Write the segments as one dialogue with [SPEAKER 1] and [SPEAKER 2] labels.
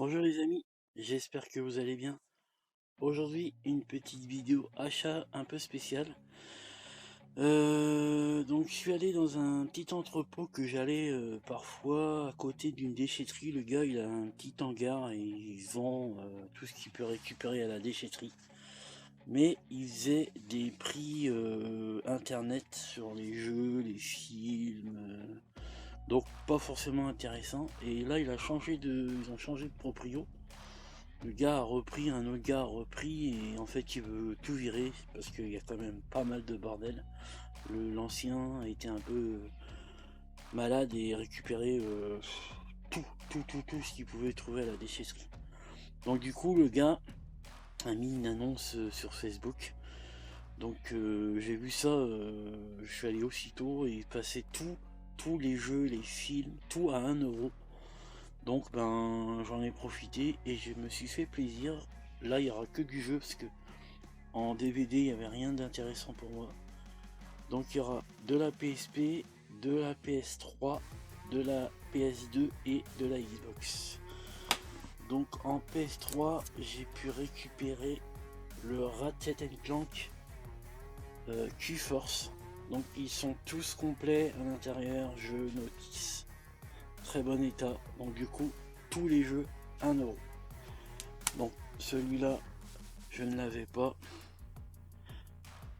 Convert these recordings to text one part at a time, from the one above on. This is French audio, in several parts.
[SPEAKER 1] Bonjour les amis, j'espère que vous allez bien. Aujourd'hui, une petite vidéo achat un peu spéciale. Donc je suis allé dans un petit entrepôt que j'allais parfois à côté d'une déchetterie. Le gars il a un petit hangar et il vend tout ce qu'il peut récupérer à la déchetterie. Mais il faisait des prix internet sur les jeux, les films, donc pas forcément intéressant. Et là ils ont changé de proprio. Le gars a repris, un autre gars a repris, et en fait il veut tout virer parce qu'il y a quand même pas mal de bordel. L'ancien a été un peu malade et récupéré tout ce qu'il pouvait trouver à la déchetterie. Donc du coup le gars a mis une annonce sur Facebook. Donc j'ai vu ça, je suis allé aussitôt et il passait tous les jeux, les films, tout à 1 euro. Donc ben j'en ai profité et je me suis fait plaisir. Là il n'y aura que du jeu parce que en DVD il n'y avait rien d'intéressant pour moi. Donc il y aura de la PSP, de la PS3, de la PS2 et de la Xbox. Donc en PS3 j'ai pu récupérer le Ratchet & Clank Q-Force. Donc ils sont tous complets à l'intérieur, jeux, notices, très bon état. Donc du coup tous les jeux 1 euro. Donc celui-là je ne l'avais pas,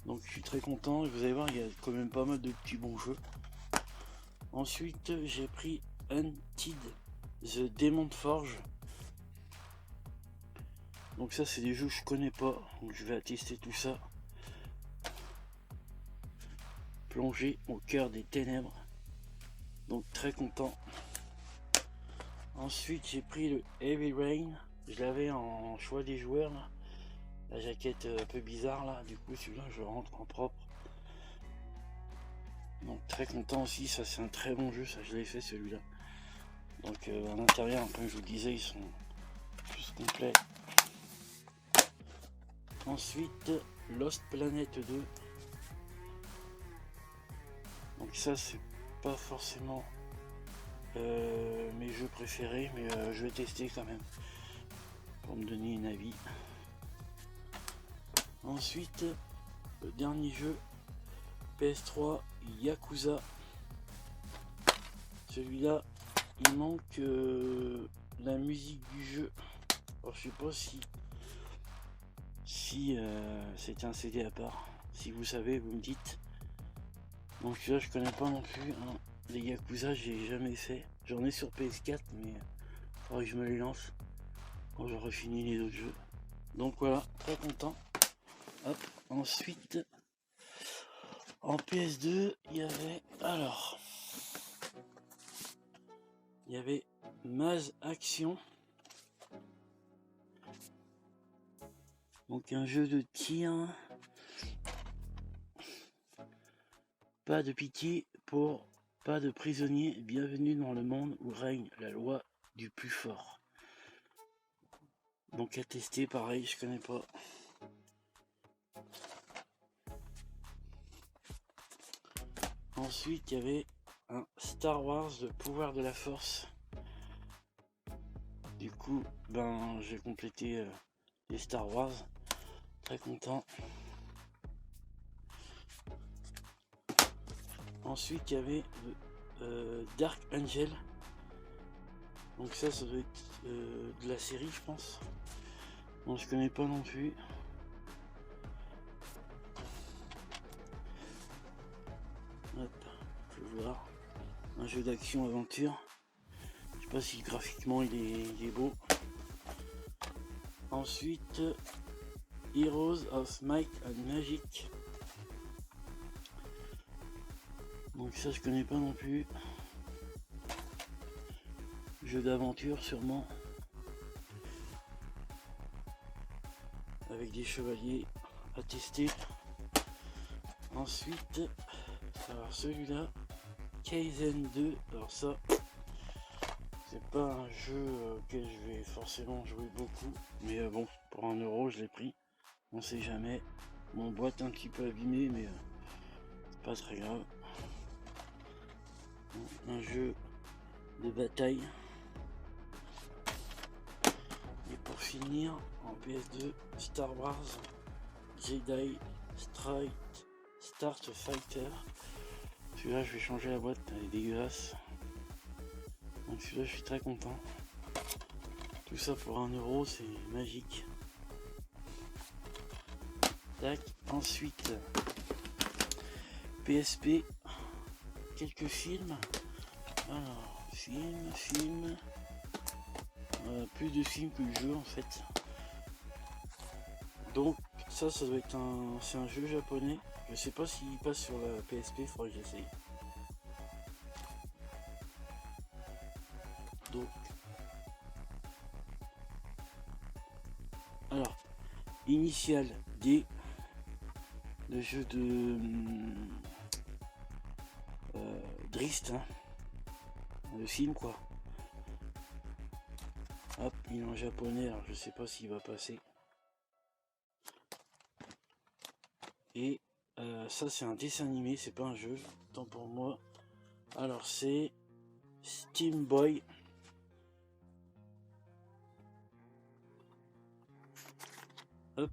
[SPEAKER 1] donc je suis très content. Vous allez voir, il y a quand même pas mal de petits bons jeux. Ensuite j'ai pris Untied The Demon Forge. Donc ça c'est des jeux que je connais pas, donc je vais attester tout ça. Plonger au cœur des ténèbres, donc très content. Ensuite j'ai pris le Heavy Rain, je l'avais en choix des joueurs là. La jaquette un peu bizarre là, du coup celui-là je rentre en propre. Donc très content aussi, ça c'est un très bon jeu, ça je l'ai fait celui-là. Donc à l'intérieur, comme je vous disais, ils sont plus complets. Ensuite Lost Planet 2. Donc ça c'est pas forcément mes jeux préférés, mais je vais tester quand même pour me donner un avis. Ensuite le dernier jeu PS3, Yakuza. Celui-là il manque la musique du jeu. Alors je sais pas si c'est un CD à part. Si vous savez, vous me dites. Donc là je connais pas non plus hein. Les Yakuza j'ai jamais fait. J'en ai sur PS4 mais faudrait que je me les lance quand j'aurai fini les autres jeux. Donc voilà, très content. Hop. Ensuite en PS2 il y avait Maze Action. Donc un jeu de tir. Pas de pitié pour pas de prisonniers, bienvenue dans le monde où règne la loi du plus fort. Donc à tester, pareil, je connais pas. Ensuite il y avait un Star Wars, le pouvoir de la force. Du coup ben j'ai complété les Star Wars, très content. Ensuite il y avait Dark Angel. Donc ça doit être de la série je pense. Non, je connais pas non plus. Hop, je voir. Un jeu d'action aventure. Je sais pas si graphiquement il est beau. Ensuite Heroes of Might and Magic. Donc ça je connais pas non plus. Jeu d'aventure sûrement. Avec des chevaliers à tester. Ensuite, alors celui-là, Kaizen 2. Alors ça, c'est pas un jeu auquel je vais forcément jouer beaucoup. Mais bon, pour 1 euro je l'ai pris. On sait jamais. Mon boîte un petit peu abîmée mais c'est pas très grave. Un jeu de bataille. pour finir en PS2, Star Wars Jedi Start Fighter. Celui-là je vais changer la boîte, elle est dégueulasse. Donc celui-là je suis très content. Tout ça pour 1 €, c'est magique. Tac. Ensuite PSP, quelques films. Alors film. Plus de films que de jeux en fait. Donc ça doit être c'est un jeu japonais. Je sais pas s'il passe sur la PSP, faudrait que j'essaye. Donc alors Initial D, le jeu de Drist, hein, le film quoi. Hop, il est en japonais, alors je sais pas s'il va passer. Et ça c'est un dessin animé, c'est pas un jeu, tant pour moi. Alors c'est Steam Boy. Hop,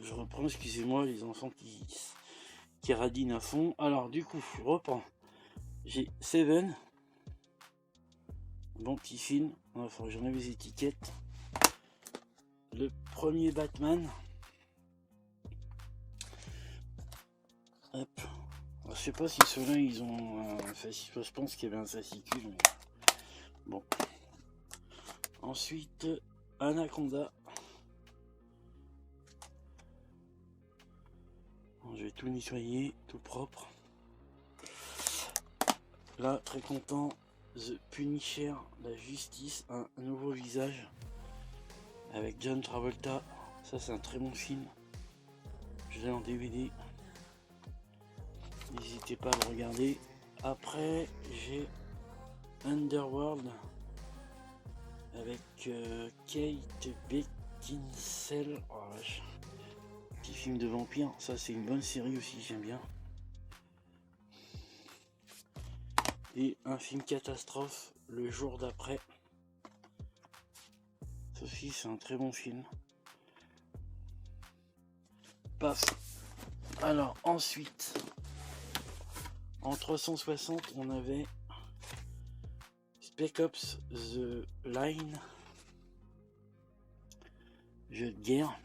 [SPEAKER 1] je reprends, excusez-moi les enfants qui radinent à fond. Alors du coup, je reprends. J'ai Seven. Bon petit film, enfin j'en ai les étiquettes. Le premier Batman. Hop. Alors, je sais pas si ceux-là ils ont un fascicule, je pense qu'il y avait un fascicule. Mais... Bon. Ensuite, Anaconda. Bon, je vais tout nettoyer, tout propre. Là, très content. The Punisher, la justice, un nouveau visage avec John Travolta. Ça c'est un très bon film. Je l'ai en DVD. N'hésitez pas à le regarder. Après j'ai Underworld avec Kate Beckinsale. Oh, petit film de vampire. Ça c'est une bonne série aussi, j'aime bien. Et un film catastrophe, Le jour d'après. Ceci c'est un très bon film. Paf. Alors ensuite, en 360 on avait Spec Ops The Line, jeu de guerre.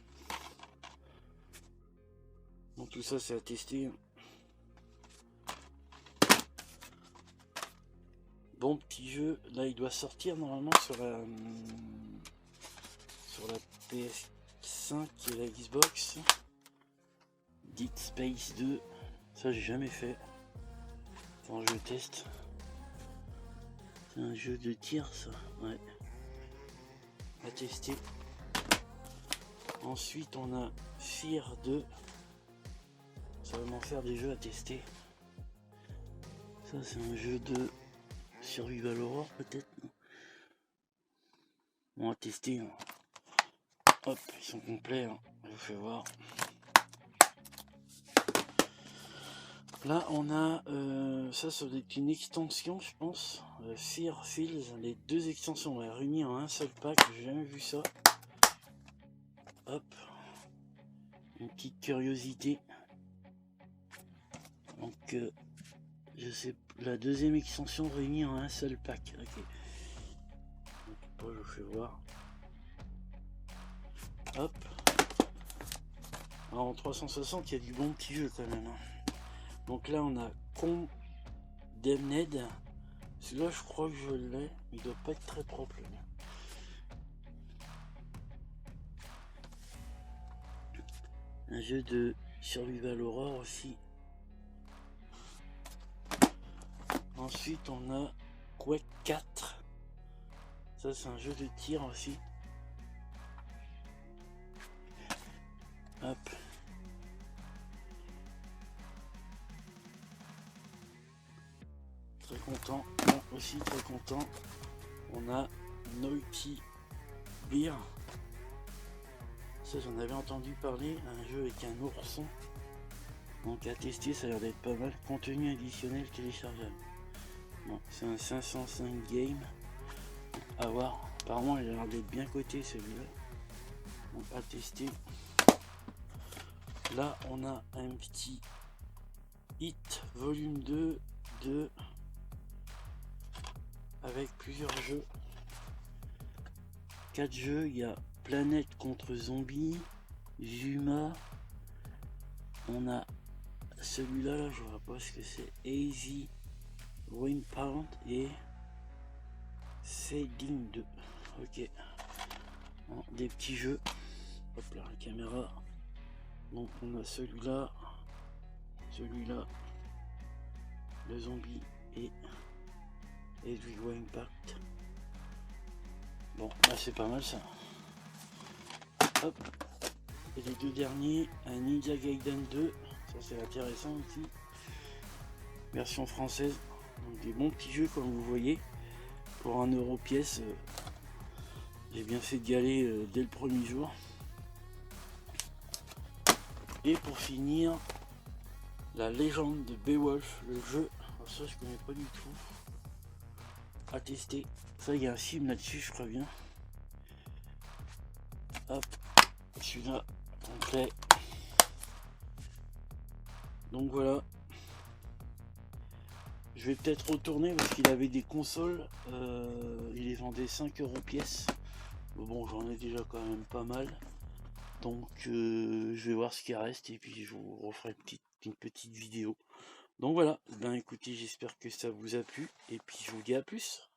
[SPEAKER 1] Bon, tout ça c'est à tester. Bon petit jeu, là il doit sortir normalement sur la PS5 et la Xbox. Dead Space 2, ça j'ai jamais fait. Quand je teste. C'est un jeu de tir ça, ouais. À tester. Ensuite on a Fear 2. Ça va m'en faire des jeux à tester. Ça c'est un jeu de Survival Horror peut-être. On va tester. Hein. Hop, ils sont complets. Hein. Je vous fais voir. Là on a ça doit être une extension je pense. Fear Fields, les deux extensions on va réunir en un seul pack. J'ai jamais vu ça. Hop. Une petite curiosité. Donc je sais, la deuxième extension réunie en un seul pack. Ok. Donc, je vous fais voir. Hop. Alors, en 360 il y a du bon petit jeu quand même. Donc là on a Condemned. Celui-là je crois que je l'ai. Il doit pas être très propre. Un jeu de Survival Horror aussi. Ensuite on a Quake 4. Ça c'est un jeu de tir aussi. Hop. Très content. Bon, aussi très content. On a Naughty Beer. Ça j'en avais entendu parler. Un jeu avec un ourson. Donc à tester, ça a l'air d'être pas mal. Contenu additionnel téléchargeable. Bon, c'est un 505 game. À voir. Apparemment il a l'air d'être bien coté celui-là. Donc à tester. Là on a un petit Hit volume 2 de avec plusieurs jeux. 4 jeux, il y a Planète contre Zombies, Zuma. On a celui-là, là, je vois pas ce que c'est. Easy Windbound et Fading 2. Ok. Bon, des petits jeux. Hop là, la caméra. Donc on a celui-là, celui-là, le zombie et Edwin Impact. Bon, là c'est pas mal ça. Hop. Et les deux derniers, un Ninja Gaiden 2. Ça c'est intéressant aussi. Version française. Donc des bons petits jeux comme vous voyez. Pour 1€ pièce. J'ai bien fait d'y aller dès le premier jour. Et pour finir, la légende de Beowulf, le jeu. Alors ça je connais pas du tout. À tester. Ça il y a un film là-dessus je crois bien. Hop. Celui-là complet. Donc voilà. Je vais peut-être retourner parce qu'il avait des consoles. Il les vendait 5€ pièce. Bon, j'en ai déjà quand même pas mal. Donc je vais voir ce qui reste et puis je vous referai une petite vidéo. Donc voilà. Ben écoutez, j'espère que ça vous a plu et puis je vous dis à plus.